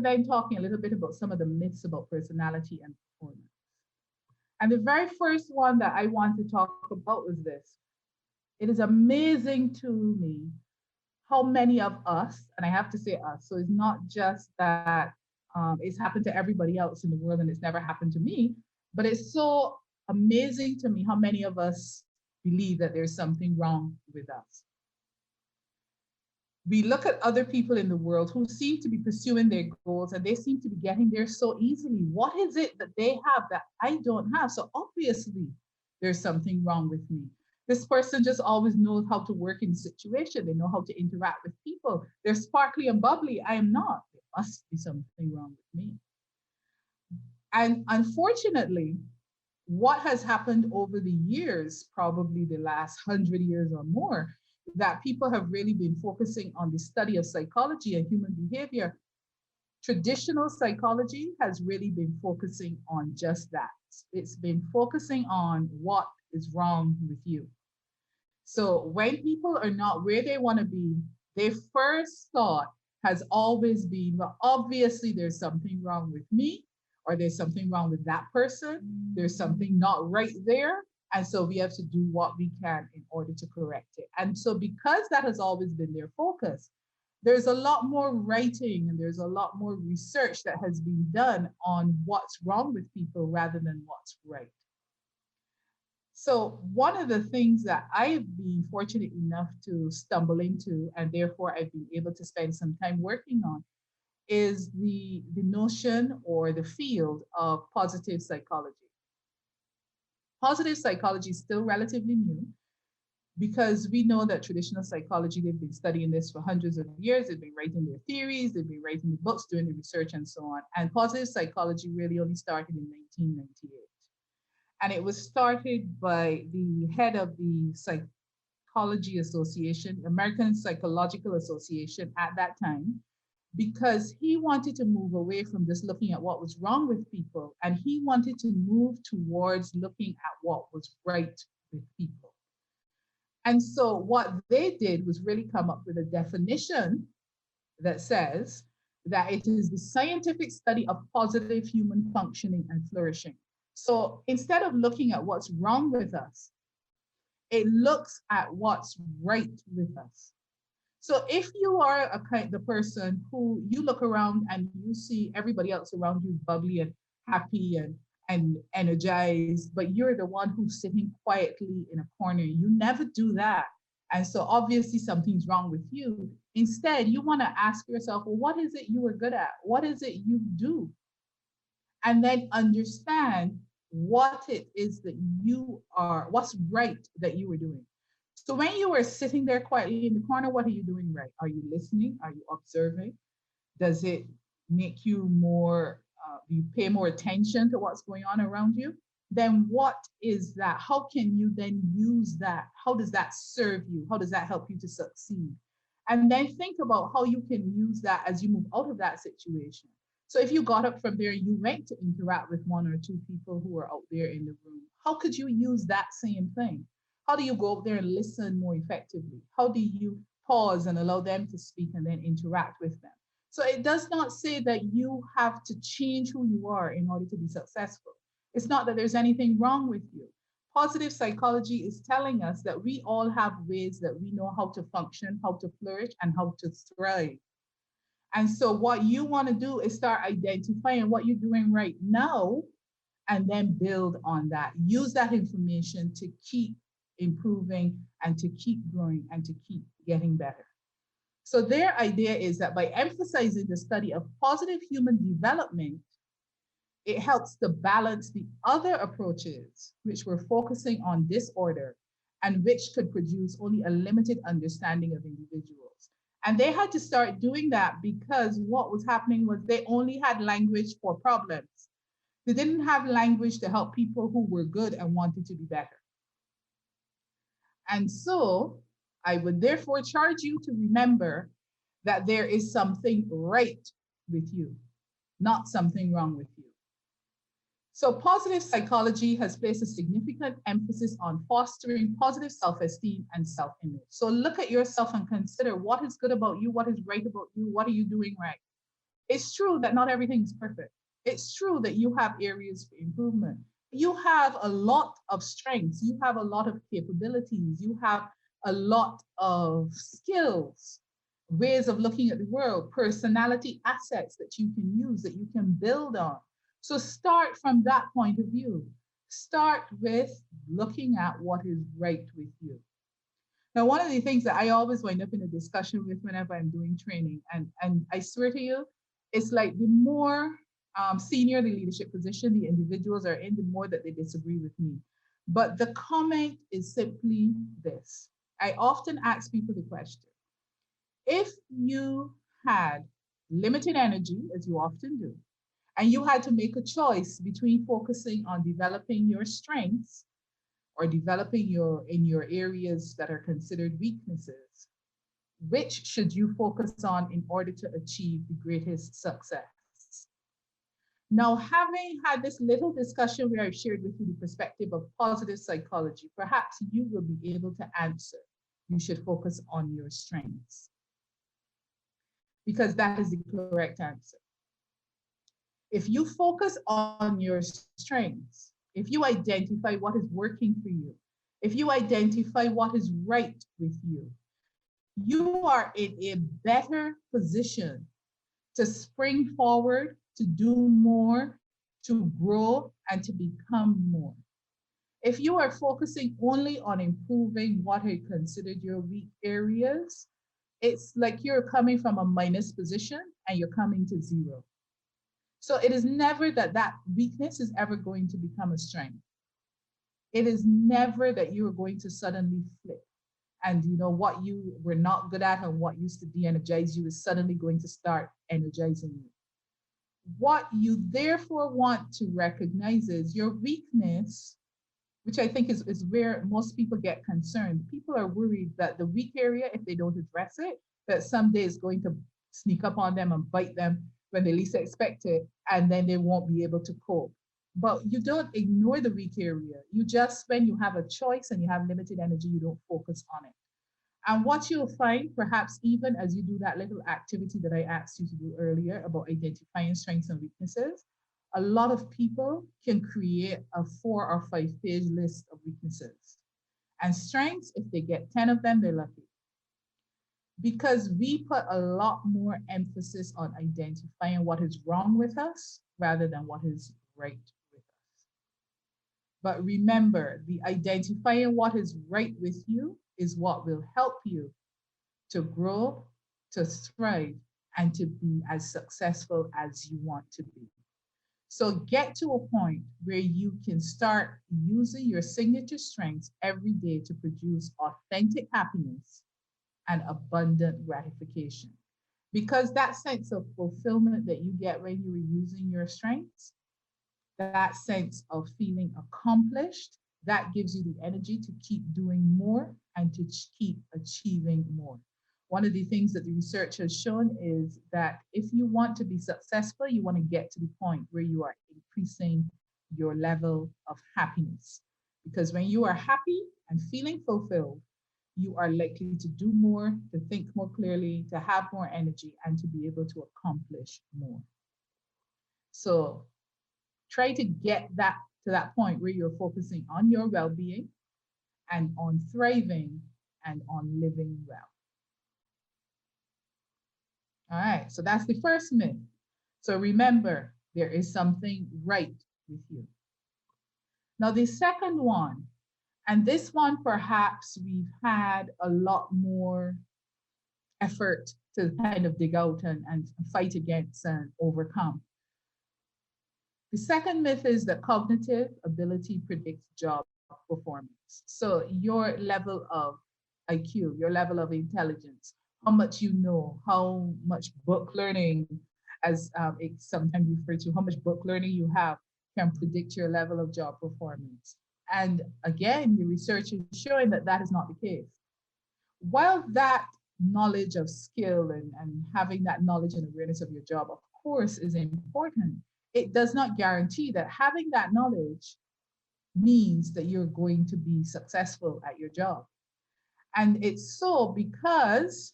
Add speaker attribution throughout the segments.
Speaker 1: then talking a little bit about some of the myths about personality and performance. And the very first one that I want to talk about is this. It is amazing to me how many of us, and I have to say us, so it's not just that it's happened to everybody else in the world and it's never happened to me, but it's so amazing to me how many of us believe that there's something wrong with us. We look at other people in the world who seem to be pursuing their goals and they seem to be getting there so easily. What is it that they have that I don't have? So obviously, there's something wrong with me. This person just always knows how to work in a situation. They know how to interact with people. They're sparkly and bubbly. I am not. There must be something wrong with me. And unfortunately, what has happened over the years, probably the last 100 years or more, that people have really been focusing on the study of psychology and human behavior. Traditional psychology has really been focusing on just that. It's been focusing on what is wrong with you. So when people are not where they want to be, their first thought has always been, well, obviously there's something wrong with me, or there's something wrong with that person. There's something not right there. And so we have to do what we can in order to correct it. And so because that has always been their focus, there's a lot more writing and there's a lot more research that has been done on what's wrong with people rather than what's right. So one of the things that I've been fortunate enough to stumble into, and therefore I've been able to spend some time working on, is the notion or the field of positive psychology. Positive psychology is still relatively new because we know that traditional psychology, they've been studying this for hundreds of years. They've been writing their theories, they've been writing the books, doing the research and so on. And positive psychology really only started in 1998. And it was started by the head of the Psychology Association, American Psychological Association at that time, because he wanted to move away from just looking at what was wrong with people, and he wanted to move towards looking at what was right with people. And so what they did was really come up with a definition that says that it is the scientific study of positive human functioning and flourishing. So instead of looking at what's wrong with us, it looks at what's right with us. So if you are the person who you look around and you see everybody else around you bubbly and happy and energized, but you're the one who's sitting quietly in a corner, you never do that. And so obviously something's wrong with you. Instead, you want to ask yourself, well, what is it you are good at? What is it you do? And then understand what it is that you are, what's right that you are doing. So when you are sitting there quietly in the corner, what are you doing right? Are you listening? Are you observing? Does it make you more, you pay more attention to what's going on around you? Then what is that? How can you then use that? How does that serve you? How does that help you to succeed? And then think about how you can use that as you move out of that situation. So if you got up from there, you went to interact with one or two people who are out there in the room, how could you use that same thing? How do you go out there and listen more effectively? How do you pause and allow them to speak and then interact with them? So it does not say that you have to change who you are in order to be successful. It's not that there's anything wrong with you. Positive psychology is telling us that we all have ways that we know how to function, how to flourish, and how to thrive. And so what you want to do is start identifying what you're doing right now and then build on that. Use that information to keep improving and to keep growing and to keep getting better. So their idea is that by emphasizing the study of positive human development, it helps to balance the other approaches which were focusing on disorder and which could produce only a limited understanding of individuals. And they had to start doing that because what was happening was they only had language for problems. They didn't have language to help people who were good and wanted to be better. And so I would therefore charge you to remember that there is something right with you, not something wrong with you. So positive psychology has placed a significant emphasis on fostering positive self-esteem and self-image. So look at yourself and consider what is good about you, what is right about you, what are you doing right? It's true that not everything is perfect. It's true that you have areas for improvement. You have a lot of strengths. You have a lot of capabilities. You have a lot of skills, ways of looking at the world, personality assets that you can use, that you can build on. So start from that point of view. Start with looking at what is right with you. Now, one of the things that I always wind up in a discussion with whenever I'm doing training, and I swear to you, it's like the more senior the leadership position the individuals are in, the more that they disagree with me. But the comment is simply this. I often ask people the question, if you had limited energy, as you often do, and you had to make a choice between focusing on developing your strengths or developing your areas that are considered weaknesses, which should you focus on in order to achieve the greatest success? Now, having had this little discussion where I've shared with you the perspective of positive psychology, perhaps you will be able to answer. You should focus on your strengths, because that is the correct answer. If you focus on your strengths, if you identify what is working for you, if you identify what is right with you are in a better position to spring forward, to do more, to grow, and to become more. If you are focusing only on improving what are considered your weak areas, it's like you're coming from a minus position and you're coming to zero. So it is never that that weakness is ever going to become a strength. It is never that you are going to suddenly flip. And you know what you were not good at and what used to de-energize you is suddenly going to start energizing you. What you therefore want to recognize is your weakness, which I think is where most people get concerned. People are worried that the weak area, if they don't address it, that someday it's going to sneak up on them and bite them when they least expect it, and then they won't be able to cope. But you don't ignore the weak area. You just, when you have a choice and you have limited energy, you don't focus on it. And what you'll find, perhaps even as you do that little activity that I asked you to do earlier about identifying strengths and weaknesses, a lot of people can create a 4 or 5 page list of weaknesses. And strengths, if they get 10 of them, they're lucky. Because we put a lot more emphasis on identifying what is wrong with us rather than what is right with us. But remember, the identifying what is right with you is what will help you to grow, to thrive, and to be as successful as you want to be. So get to a point where you can start using your signature strengths every day to produce authentic happiness and abundant gratification. Because that sense of fulfillment that you get when you are using your strengths, that sense of feeling accomplished, that gives you the energy to keep doing more and to keep achieving more. One of the things that the research has shown is that if you want to be successful, you want to get to the point where you are increasing your level of happiness. Because when you are happy and feeling fulfilled, you are likely to do more, to think more clearly, to have more energy, and to be able to accomplish more. So try to get that to that point where you're focusing on your well-being and on thriving and on living well. All right, so that's the first myth. So remember, there is something right with you. Now, the second one, and this one perhaps we've had a lot more effort to kind of dig out and fight against and overcome. The second myth is that cognitive ability predicts job performance. So your level of IQ, your level of intelligence, how much you know, how much book learning, as it's sometimes referred to, how much book learning you have can predict your level of job performance. And again, the research is showing that that is not the case. While that knowledge of skill and having that knowledge and awareness of your job, of course, is important, it does not guarantee that having that knowledge means that you're going to be successful at your job. And it's so because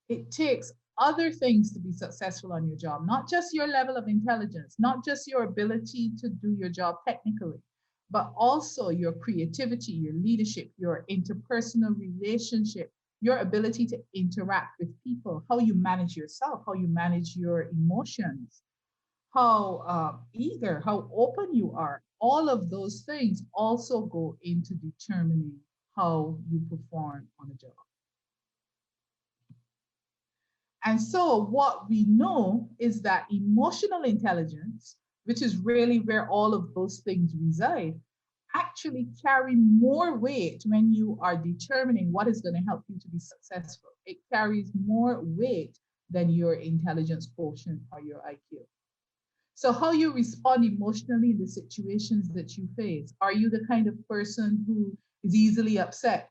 Speaker 1: it takes other things to be successful on your job, not just your level of intelligence, not just your ability to do your job technically, but also your creativity, your leadership, your interpersonal relationship, your ability to interact with people, how you manage yourself, how you manage your emotions, how eager, how open you are. All of those things also go into determining how you perform on a job. And so, what we know is that emotional intelligence, which is really where all of those things reside, actually carry more weight when you are determining what is going to help you to be successful. It carries more weight than your intelligence quotient or your IQ. So, how you respond emotionally in the situations that you face. Are you the kind of person who is easily upset?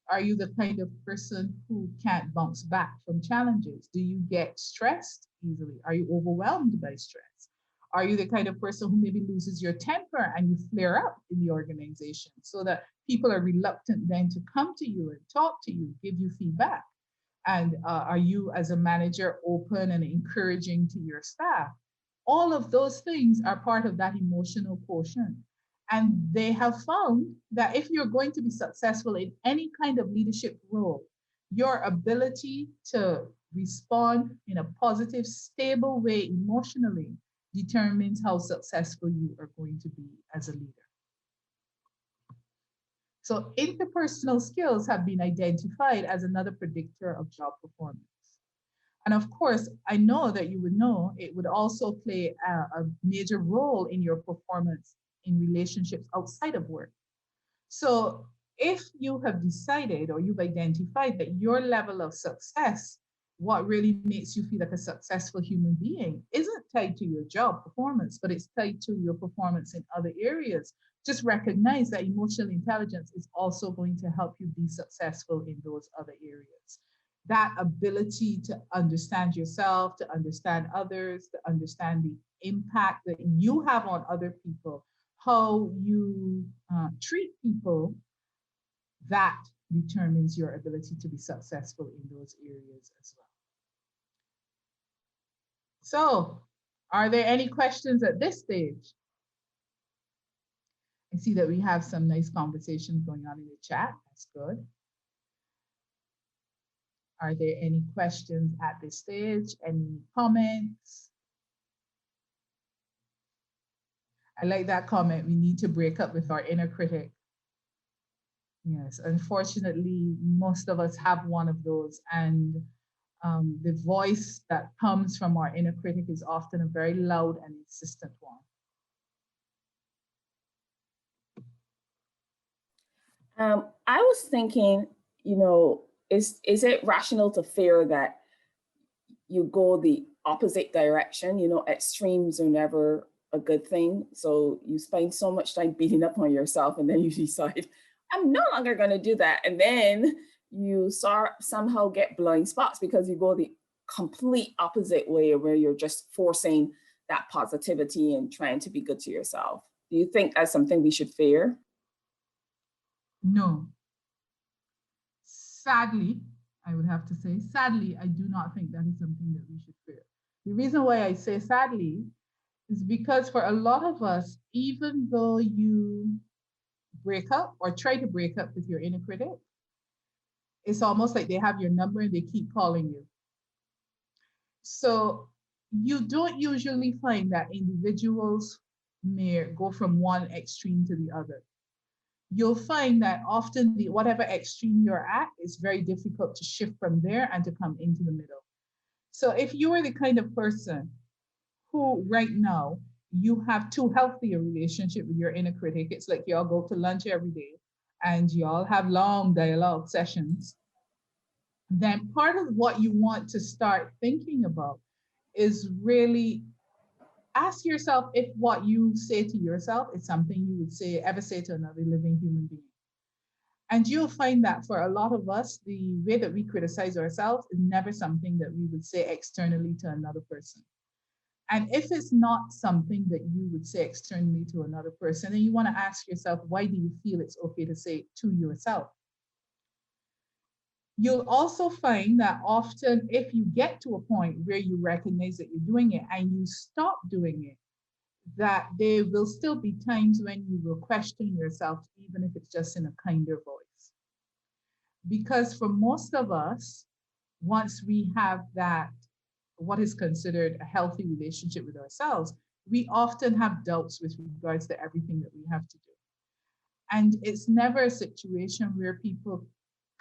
Speaker 1: Are you the kind of person who can't bounce back from challenges? Do you get stressed easily? Are you overwhelmed by stress? Are you the kind of person who maybe loses your temper and you flare up in the organization so that people are reluctant then to come to you and talk to you, give you feedback? And are you, as a manager, open and encouraging to your staff? All of those things are part of that emotional quotient. And they have found that if you're going to be successful in any kind of leadership role, your ability to respond in a positive, stable way emotionally determines how successful you are going to be as a leader. So interpersonal skills have been identified as another predictor of job performance. And of course, I know that you would know it would also play a major role in your performance in relationships outside of work. So if you have decided or you've identified that your level of success, what really makes you feel like a successful human being, isn't tied to your job performance, but it's tied to your performance in other areas, just recognize that emotional intelligence is also going to help you be successful in those other areas. That ability to understand yourself, to understand others, to understand the impact that you have on other people, how you treat people, that determines your ability to be successful in those areas as well. So, are there any questions at this stage? I see that we have some nice conversations going on in the chat. That's good. Are there any questions at this stage? Any comments? I like that comment. We need to break up with our inner critic. Yes, unfortunately, most of us have one of those, and the voice that comes from our inner critic is often a very loud and insistent one.
Speaker 2: I was thinking, is it rational to fear that you go the opposite direction? Extremes are never a good thing. So you spend so much time beating up on yourself, and then you decide, I'm no longer going to do that. And then you somehow get blind spots because you go the complete opposite way, where you're just forcing that positivity and trying to be good to yourself. Do you think that's something we should fear?
Speaker 1: No. Sadly, I would have to say, sadly, I do not think that is something that we should fear. The reason why I say sadly is because for a lot of us, even though you break up or try to break up with your inner critic, it's almost like they have your number and they keep calling you. So you don't usually find that individuals may go from one extreme to the other. You'll find that often whatever extreme you're at, it's very difficult to shift from there and to come into the middle. So if you are the kind of person who right now you have too healthy a relationship with your inner critic, it's like y'all go to lunch every day and y'all have long dialogue sessions, then part of what you want to start thinking about is really ask yourself if what you say to yourself is something you would ever say to another living human being. And you'll find that for a lot of us, the way that we criticize ourselves is never something that we would say externally to another person. And if it's not something that you would say externally to another person, then you want to ask yourself, why do you feel it's okay to say it to yourself? You'll also find that often if you get to a point where you recognize that you're doing it and you stop doing it, that there will still be times when you will question yourself, even if it's just in a kinder voice. Because for most of us, once we have that, what is considered a healthy relationship with ourselves, we often have doubts with regards to everything that we have to do. And it's never a situation where people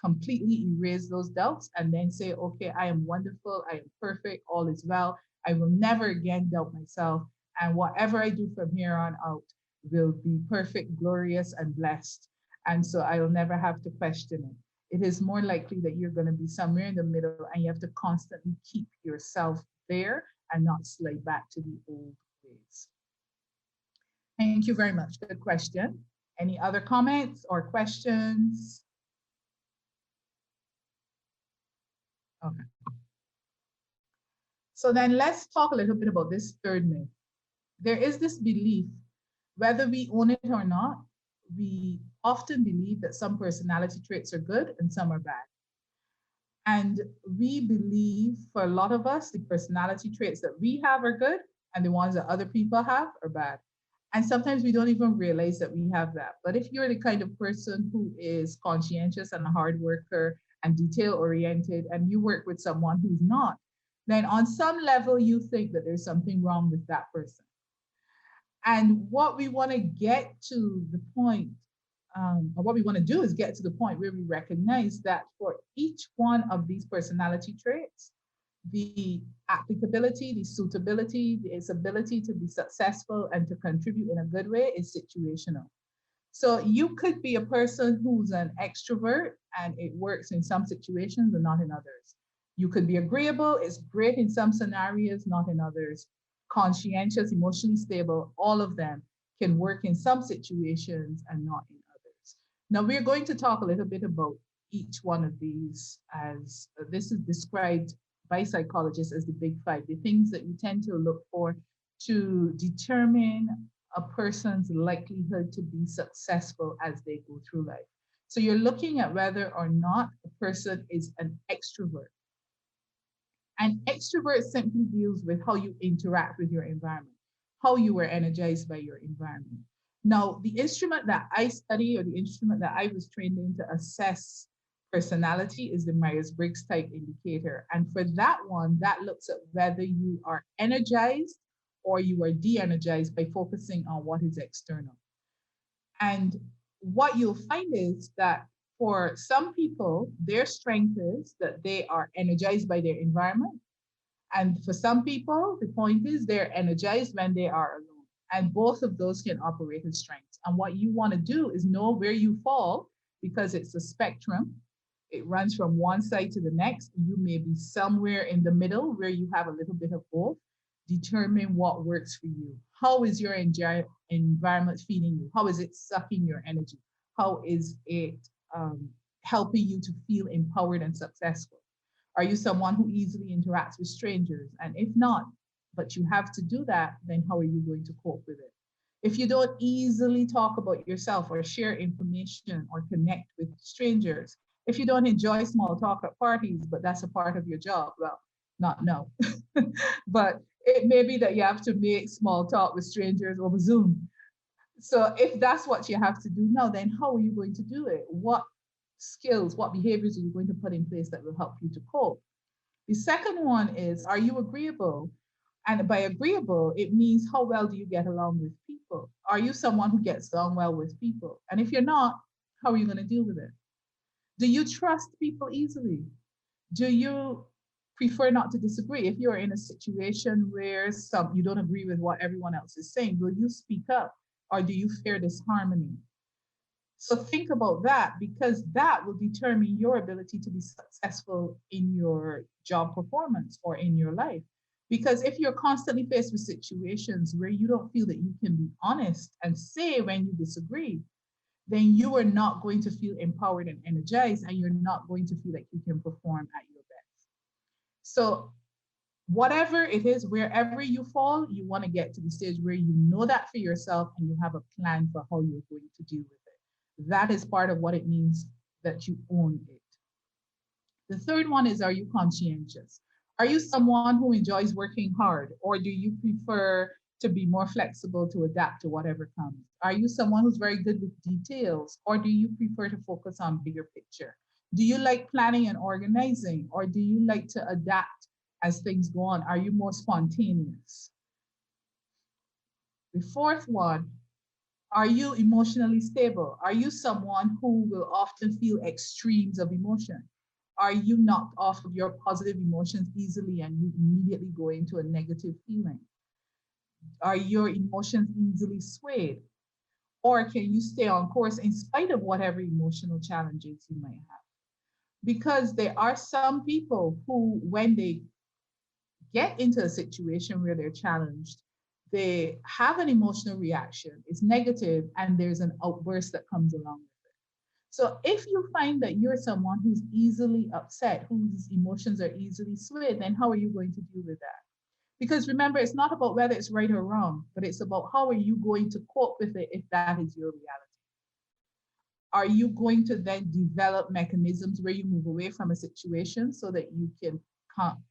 Speaker 1: completely erase those doubts and then say, okay, I am wonderful, I am perfect, all is well. I will never again doubt myself. And whatever I do from here on out will be perfect, glorious, and blessed. And so I will never have to question it. It is more likely that you're going to be somewhere in the middle and you have to constantly keep yourself there and not slide back to the old ways. Thank you very much. Good question. Any other comments or questions? Okay. So then let's talk a little bit about this third myth. There is this belief, whether we own it or not, we often believe that some personality traits are good and some are bad. And we believe for a lot of us, the personality traits that we have are good and the ones that other people have are bad. And sometimes we don't even realize that we have that. But if you're the kind of person who is conscientious and a hard worker and detail oriented, and you work with someone who's not, then on some level you think that there's something wrong with that person. And what we want to get to the point, or what we want to do is get to the point where we recognize that for each one of these personality traits, the applicability, the suitability, its ability to be successful and to contribute in a good way is situational. So you could be a person who's an extrovert and it works in some situations and not in others. You could be agreeable, it's great in some scenarios, not in others. Conscientious, emotionally stable, all of them can work in some situations and not in others. Now we're going to talk a little bit about each one of these as this is described by psychologists as the big five, the things that you tend to look for to determine a person's likelihood to be successful as they go through life. So you're looking at whether or not a person is an extrovert. And extrovert simply deals with how you interact with your environment, how you were energized by your environment. Now, the instrument that I study or the instrument that I was trained in to assess personality is the Myers-Briggs type indicator. And for that one, that looks at whether you are energized or you are de-energized by focusing on what is external. And what you'll find is that for some people, their strength is that they are energized by their environment. And for some people, the point is they're energized when they are alone. And both of those can operate as strengths. And what you want to do is know where you fall because it's a spectrum. It runs from one side to the next. You may be somewhere in the middle where you have a little bit of both. Determine what works for you. How is your environment feeding you? How is it sucking your energy? How is it helping you to feel empowered and successful? Are you someone who easily interacts with strangers? And if not, but you have to do that, then how are you going to cope with it? If you don't easily talk about yourself or share information or connect with strangers, if you don't enjoy small talk at parties, but that's a part of your job, well, not no. But it may be that you have to make small talk with strangers over Zoom. So if that's what you have to do now, then how are you going to do it? What skills, what behaviors are you going to put in place that will help you to cope? The second one is, are you agreeable? And by agreeable, it means how well do you get along with people? Are you someone who gets along well with people? And if you're not, how are you going to deal with it? Do you trust people easily? Do you prefer not to disagree? If you're in a situation where you don't agree with what everyone else is saying, will you speak up or do you fear disharmony? So think about that because that will determine your ability to be successful in your job performance or in your life. Because if you're constantly faced with situations where you don't feel that you can be honest and say when you disagree, then you are not going to feel empowered and energized, and you're not going to feel like you can perform at your best. So whatever it is, wherever you fall, you want to get to the stage where you know that for yourself and you have a plan for how you're going to deal with it. That is part of what it means that you own it. The third one is, are you conscientious? Are you someone who enjoys working hard, or do you prefer to be more flexible to adapt to whatever comes? Are you someone who's very good with details, or do you prefer to focus on bigger picture? Do you like planning and organizing, or do you like to adapt as things go on? Are you more spontaneous? The fourth one, are you emotionally stable? Are you someone who will often feel extremes of emotion? Are you knocked off of your positive emotions easily and you immediately go into a negative feeling? Are your emotions easily swayed? Or can you stay on course in spite of whatever emotional challenges you might have? Because there are some people who, when they get into a situation where they're challenged, they have an emotional reaction, it's negative, and there's an outburst that comes along with it. So if you find that you're someone who's easily upset, whose emotions are easily swayed, then how are you going to deal with that? Because remember, it's not about whether it's right or wrong, but it's about how are you going to cope with it if that is your reality. Are you going to then develop mechanisms where you move away from a situation so that you can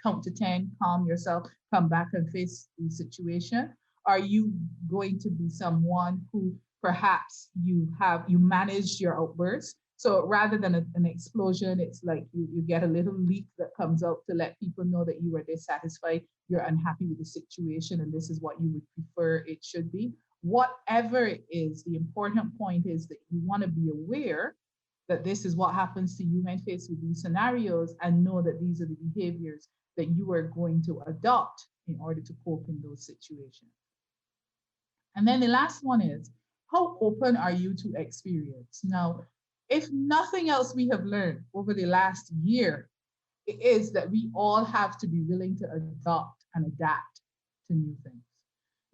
Speaker 1: count to 10, calm yourself, come back and face the situation? Are you going to be someone who perhaps you manage your outbursts? So rather than an explosion, it's like you get a little leak that comes out to let people know that you are dissatisfied, you're unhappy with the situation, and this is what you would prefer it should be. Whatever it is, the important point is that you want to be aware that this is what happens to you when faced with these scenarios, and know that these are the behaviors that you are going to adopt in order to cope in those situations. And then the last one is, how open are you to experience? Now, if nothing else we have learned over the last year, it is that we all have to be willing to adopt and adapt to new things.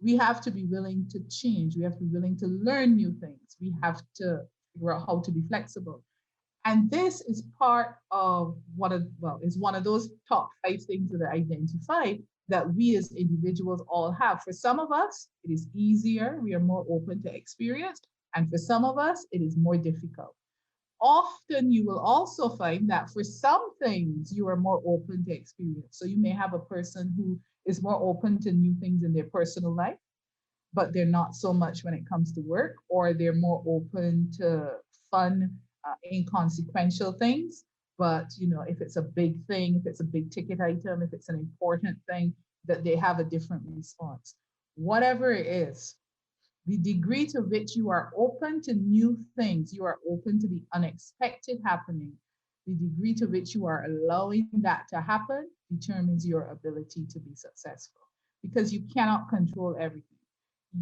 Speaker 1: We have to be willing to change. We have to be willing to learn new things. We have to figure out how to be flexible. And this is part of is one of those top 5 things that I identified that we as individuals all have. For some of us, it is easier. We are more open to experience. And for some of us, it is more difficult. Often you will also find that for some things, you are more open to experience. So you may have a person who is more open to new things in their personal life, but they're not so much when it comes to work, or they're more open to fun, inconsequential things. But if it's a big thing, if it's a big ticket item, if it's an important thing, that they have a different response. Whatever it is, the degree to which you are open to new things, you are open to the unexpected happening, the degree to which you are allowing that to happen determines your ability to be successful, because you cannot control everything.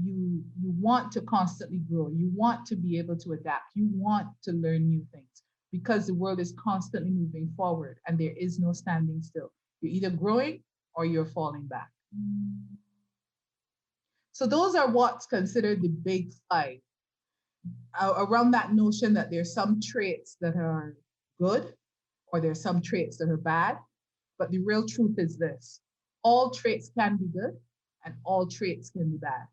Speaker 1: You want to constantly grow. You want to be able to adapt. You want to learn new things, because the world is constantly moving forward and there is no standing still. You're either growing or you're falling back. So those are what's considered the big 5, around that notion that there's some traits that are good or there's some traits that are bad. But the real truth is this: all traits can be good and all traits can be bad.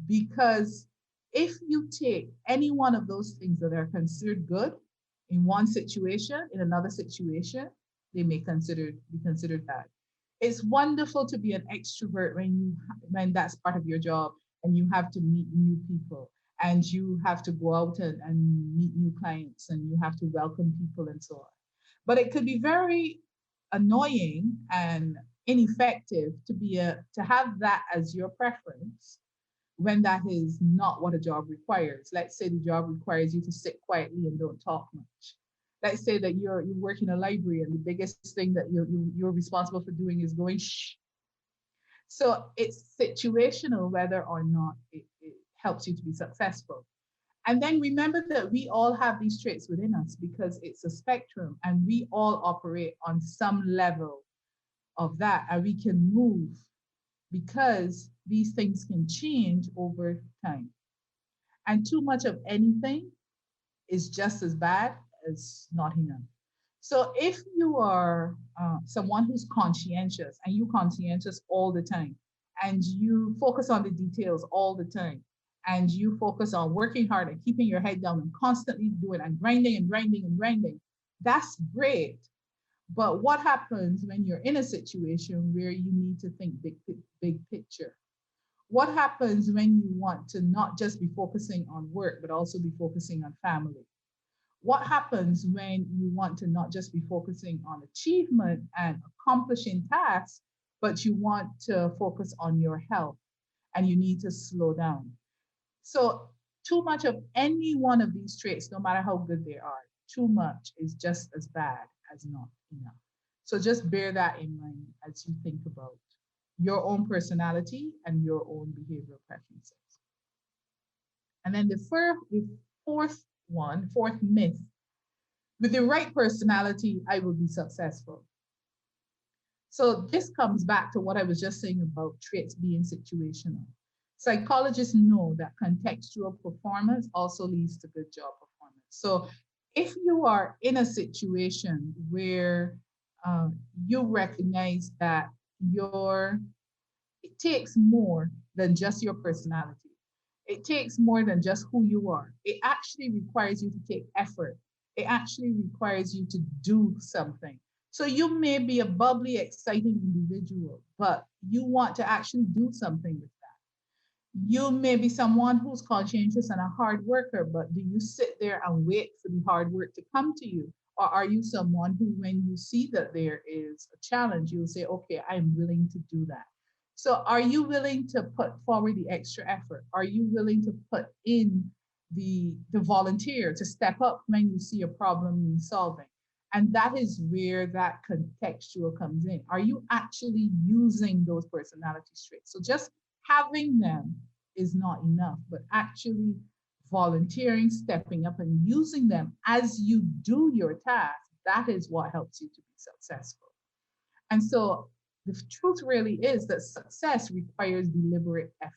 Speaker 1: Because if you take any one of those things that are considered good in one situation, in another situation, they may be considered bad. It's wonderful to be an extrovert when that's part of your job and you have to meet new people and you have to go out and meet new clients and you have to welcome people and so on. But it could be very annoying and ineffective to have that as your preference when that is not what a job requires. Let's say the job requires you to sit quietly and don't talk much. Let's say that you work in a library and the biggest thing that you're responsible for doing is going shh. So it's situational whether or not it helps you to be successful. And then remember that we all have these traits within us, because it's a spectrum and we all operate on some level of that, and we can move, because these things can change over time. And too much of anything is just as bad as not enough. So if you are someone who's conscientious and you conscientious all the time, and you focus on the details all the time, and you focus on working hard and keeping your head down and constantly doing and grinding and grinding and grinding, that's great. But what happens when you're in a situation where you need to think big picture? What happens when you want to not just be focusing on work, but also be focusing on family? What happens when you want to not just be focusing on achievement and accomplishing tasks, but you want to focus on your health and you need to slow down? So, too much of any one of these traits, no matter how good they are, too much is just as bad as not enough. So, just bear that in mind as you think about your own personality and your own behavioral preferences. And then the fourth myth: with the right personality, I will be successful. So this comes back to what I was just saying about traits being situational. Psychologists know that contextual performance also leads to good job performance. So if you are in a situation where you recognize that your it takes more than just your personality. It takes more than just who you are. It actually requires you to take effort. It actually requires you to do something. So you may be a bubbly, exciting individual, but you want to actually do something with that. You may be someone who's conscientious and a hard worker, but do you sit there and wait for the hard work to come to you? Or are you someone who, when you see that there is a challenge, you'll say, okay, I'm willing to do that. So are you willing to put forward the extra effort? Are you willing to put in the volunteer to step up when you see a problem needs solving? And that is where that contextual comes in. Are you actually using those personality traits? So just having them is not enough, but actually volunteering, stepping up, and using them as you do your task, that is what helps you to be successful. And so the truth really is that success requires deliberate effort.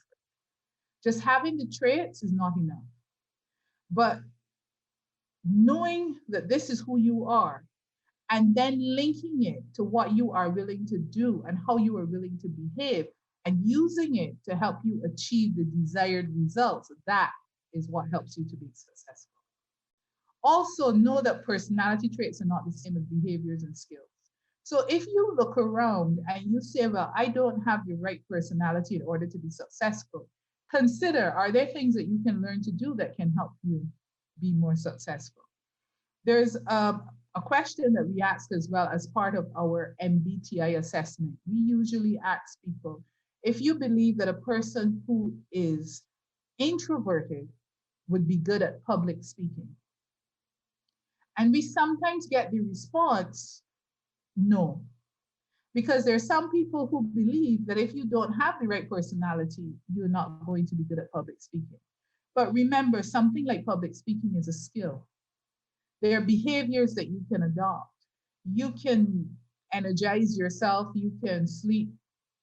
Speaker 1: Just having the traits is not enough. But knowing that this is who you are and then linking it to what you are willing to do and how you are willing to behave and using it to help you achieve the desired results, that is what helps you to be successful. Also, know that personality traits are not the same as behaviors and skills. So if you look around and you say, well, I don't have the right personality in order to be successful, consider, are there things that you can learn to do that can help you be more successful? There's a question that we ask as well as part of our MBTI assessment. We usually ask people, if you believe that a person who is introverted would be good at public speaking. And we sometimes get the response, no. Because there are some people who believe that if you don't have the right personality, you're not going to be good at public speaking. But remember, something like public speaking is a skill. There are behaviors that you can adopt. You can energize yourself. You can sleep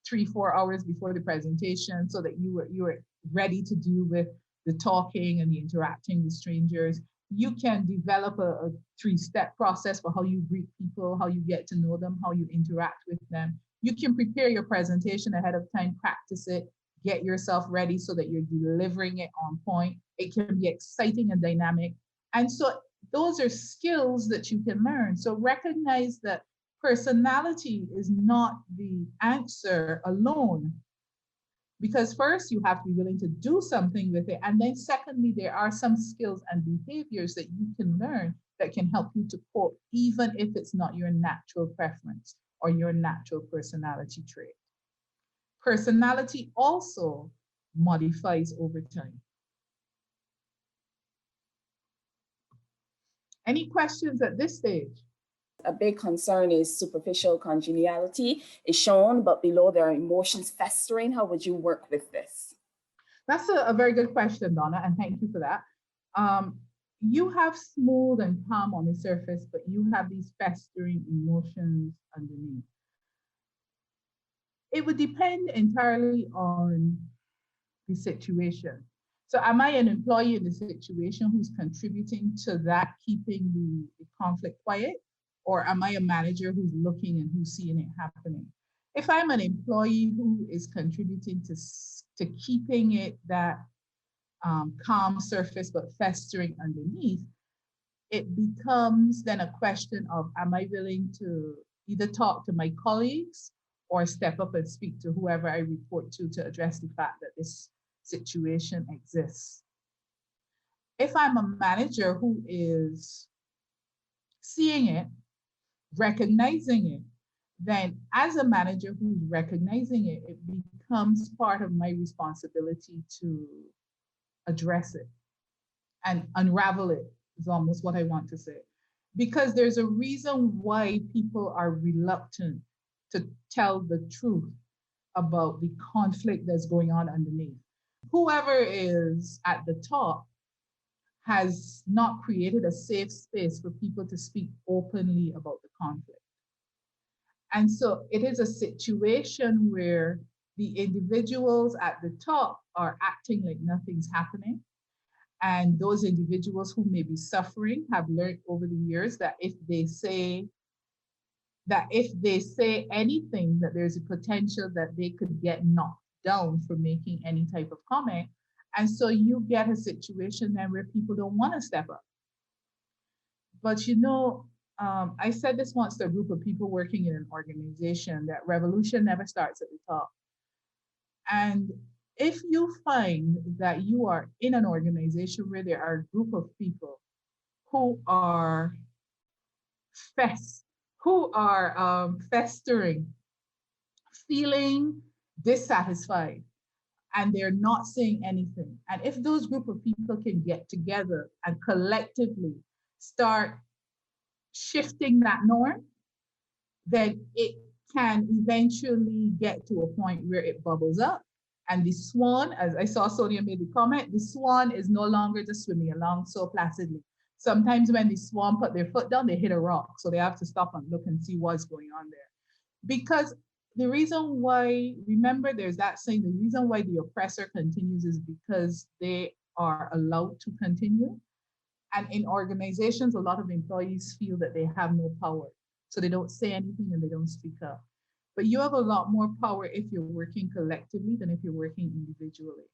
Speaker 1: 3, 4 hours before the presentation so that you are ready to deal with the talking and the interacting with strangers. You can develop a 3-step process for how you greet people, how you get to know them, how you interact with them. You can prepare your presentation ahead of time, practice it, get yourself ready so that you're delivering it on point. It can be exciting and dynamic. And so those are skills that you can learn. So recognize that personality is not the answer alone. Because first, you have to be willing to do something with it. And then secondly, there are some skills and behaviors that you can learn that can help you to cope, even if it's not your natural preference or your natural personality trait. Personality also modifies over time. Any questions at this stage?
Speaker 2: A big concern is superficial congeniality is shown, but below there are emotions festering. How would you work with this?
Speaker 1: That's a very good question, Donna, and thank you for that. You have smooth and calm on the surface, but you have these festering emotions underneath. It would depend entirely on the situation. So am I an employee in the situation who's contributing to that, keeping the conflict quiet? Or am I a manager who's looking and who's seeing it happening? If I'm an employee who is contributing to keeping it that calm surface but festering underneath, it becomes then a question of, am I willing to either talk to my colleagues or step up and speak to whoever I report to address the fact that this situation exists? If I'm a manager who is seeing it, recognizing it, then as a manager who's recognizing it, it becomes part of my responsibility to address it and unravel it, is almost what I want to say. Because there's a reason why people are reluctant to tell the truth about the conflict that's going on underneath. Whoever is at the top has not created a safe space for people to speak openly about the conflict. And so it is a situation where the individuals at the top are acting like nothing's happening. And those individuals who may be suffering have learned over the years that if they say anything, that there's a potential that they could get knocked down for making any type of comment. And so you get a situation then where people don't want to step up. But I said this once to a group of people working in an organization, that revolution never starts at the top. And if you find that you are in an organization where there are a group of people who are festering, feeling dissatisfied, and they're not saying anything, and if those group of people can get together and collectively start shifting that norm, then it can eventually get to a point where it bubbles up. And the swan, as I saw Sonia made the comment, the swan is no longer just swimming along so placidly. Sometimes when the swan put their foot down, they hit a rock. So they have to stop and look and see what's going on there. Because the reason why, remember, there's that saying, the reason why the oppressor continues is because they are allowed to continue. And in organizations, a lot of employees feel that they have no power. So they don't say anything and they don't speak up. But you have a lot more power if you're working collectively than if you're working individually.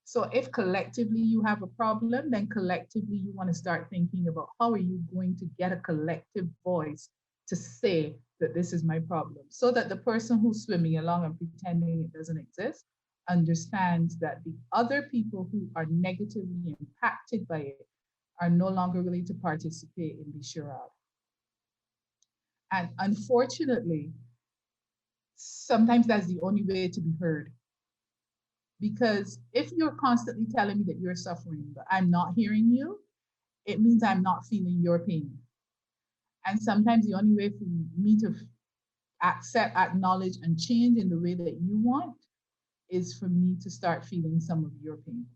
Speaker 1: So if collectively you have a problem, then collectively you want to start thinking about how are you going to get a collective voice to say that this is my problem, so that the person who's swimming along and pretending it doesn't exist understands that the other people who are negatively impacted by it are no longer willing to participate in the charade. And unfortunately, sometimes that's the only way to be heard. Because if you're constantly telling me that you're suffering, but I'm not hearing you, it means I'm not feeling your pain. And sometimes the only way for me to accept, acknowledge, and change in the way that you want is for me to start feeling some of your pain.